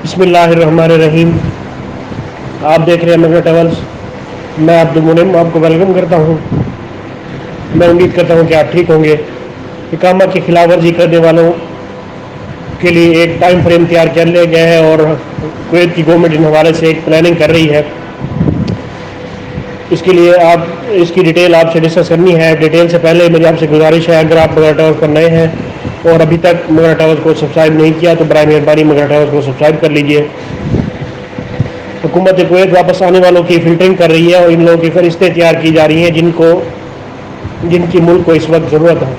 بسم اللہ الرحمن الرحیم۔ آپ دیکھ رہے ہیں مگر ٹریولز۔ میں عبدالمنعم آپ کو ویلکم کرتا ہوں۔ میں امید کرتا ہوں کہ آپ ٹھیک ہوں گے۔ اقامہ کی خلاف ورزی کرنے والوں کے لیے ایک ٹائم فریم تیار کر لیا گیا ہے اور کویت کی گورنمنٹ ان حوالے سے ایک پلاننگ کر رہی ہے۔ اس کے لیے آپ اس کی ڈیٹیل آپ سے ڈسکس کرنی ہے۔ ڈیٹیل سے پہلے میری آپ سے گزارش ہے، اگر آپ مگر ٹریولز پر نئے ہیں اور ابھی تک مگر ٹریولز کو سبسکرائب نہیں کیا تو برائے مہربانی مگر ٹریولز کو سبسکرائب کر لیجئے۔ حکومت کویت واپس آنے والوں کی فلٹرنگ کر رہی ہے اور ان لوگوں کی فہرستیں تیار کی جا رہی ہیں جن کی ملک کو اس وقت ضرورت ہے۔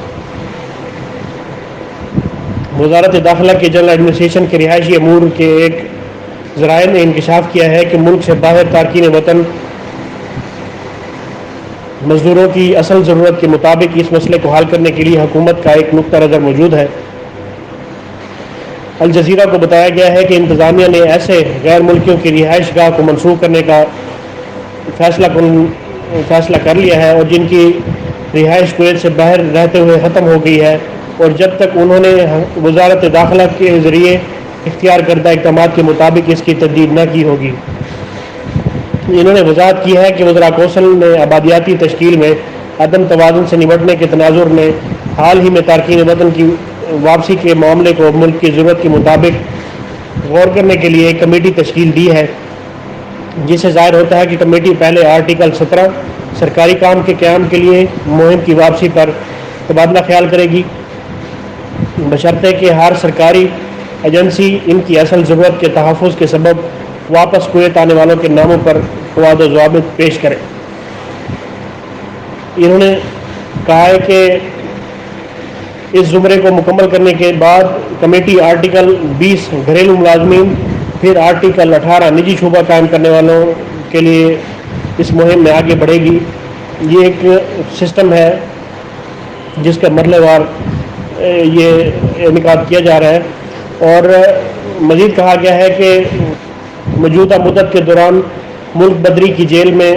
وزارت داخلہ کے جنرل ایڈمنسٹریشن کے رہائشی امور کے ایک ذرائع نے انکشاف کیا ہے کہ ملک سے باہر تارکین وطن مزدوروں کی اصل ضرورت کے مطابق اس مسئلے کو حل کرنے کے لیے حکومت کا ایک نقطہ نظر موجود ہے۔ الجزیرہ کو بتایا گیا ہے کہ انتظامیہ نے ایسے غیر ملکیوں کی رہائش گاہ کو منسوخ کرنے کا فیصلہ کر لیا ہے اور جن کی رہائش کویت سے باہر رہتے ہوئے ختم ہو گئی ہے اور جب تک انہوں نے وزارت داخلہ کے ذریعے اختیار کردہ اقدامات کے مطابق اس کی تجدید نہ کی ہوگی۔ انہوں نے وضاحت کی ہے کہ وزراء کونسل نے آبادیاتی تشکیل میں عدم توازن سے نمٹنے کے تناظر میں حال ہی میں تارکین وطن کی واپسی کے معاملے کو ملک کی ضرورت کے مطابق غور کرنے کے لیے ایک کمیٹی تشکیل دی ہے، جس سے ظاہر ہوتا ہے کہ کمیٹی پہلے آرٹیکل 17 سرکاری کام کے قیام کے لیے مہم کی واپسی پر تبادلہ خیال کرے گی، بشرطے کہ ہر سرکاری ایجنسی ان کی اصل ضرورت کے تحفظ کے سبب واپس کویت آنے والوں کے ناموں پر فوائد و ضوابط پیش کرے۔ انہوں نے کہا ہے کہ اس زمرے کو مکمل کرنے کے بعد کمیٹی آرٹیکل 20 گھریلو ملازمین، پھر آرٹیکل 18 نجی شعبہ قائم کرنے والوں کے لیے اس مہم میں آگے بڑھے گی۔ یہ ایک سسٹم ہے جس کا مرحلے وار یہ انعقاد کیا جا رہا ہے، اور مزید کہا گیا ہے کہ موجودہ مدت کے دوران ملک بدری کی جیل میں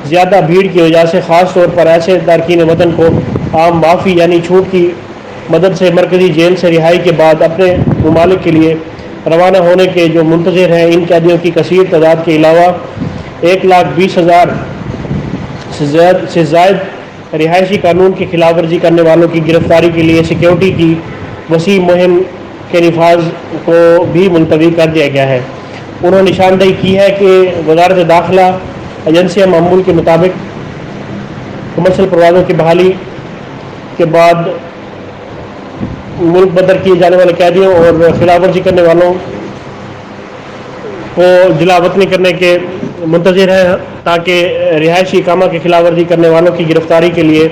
زیادہ بھیڑ کی وجہ سے خاص طور پر ایسے تارکین وطن کو عام معافی یعنی چھوٹ کی مدد سے مرکزی جیل سے رہائی کے بعد اپنے ممالک کے لیے روانہ ہونے کے جو منتظر ہیں، ان قیدیوں کی کثیر تعداد کے علاوہ 1,20,000 سے زائد رہائشی قانون کی خلاف ورزی کرنے والوں کی گرفتاری کے لیے سیکیورٹی کی وسیع مہم کے نفاذ کو بھی ملتوی کر دیا گیا ہے۔ انہوں نے نشاندہی کی ہے کہ وزارت داخلہ ایجنسیاں معمول کے مطابق کمرشل پروازوں کی بحالی کے بعد ملک بدر کیے جانے والے قیدیوں اور خلاف ورزی کرنے والوں کو جلا وطنی کرنے کے منتظر ہیں، تاکہ رہائشی اقامہ کی خلاف ورزی کرنے والوں کی گرفتاری کے لیے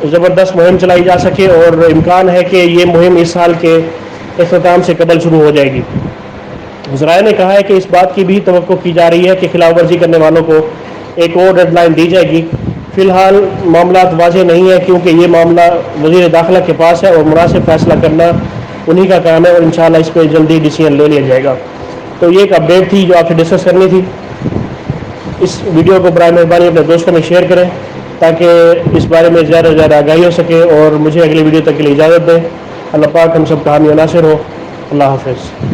زبردست مہم چلائی جا سکے، اور امکان ہے کہ یہ مہم اس سال کے اختتام سے قبل شروع ہو جائے گی۔ ذرائع نے کہا ہے کہ اس بات کی بھی توقع کی جا رہی ہے کہ خلاف ورزی کرنے والوں کو ایک اور ڈیڈ لائن دی جائے گی۔ فی الحال معاملات واضح نہیں ہیں کیونکہ یہ معاملہ وزیر داخلہ کے پاس ہے اور مناسب فیصلہ کرنا انہی کا کام ہے، اور انشاءاللہ اس پہ جلدی ڈیسیژن لے لیا جائے گا۔ تو یہ ایک اپڈیٹ تھی جو آپ سے ڈسکس کرنی تھی۔ اس ویڈیو کو برائے مہربانی اپنے دوستوں میں شیئر کریں تاکہ اس بارے میں زیادہ سے زیادہ آگاہی ہو سکے، اور مجھے اگلی ویڈیو تک کے لیے اجازت دیں۔ اللہ پاک ہم سب کا حامی و ناصر ہو۔ اللہ حافظ۔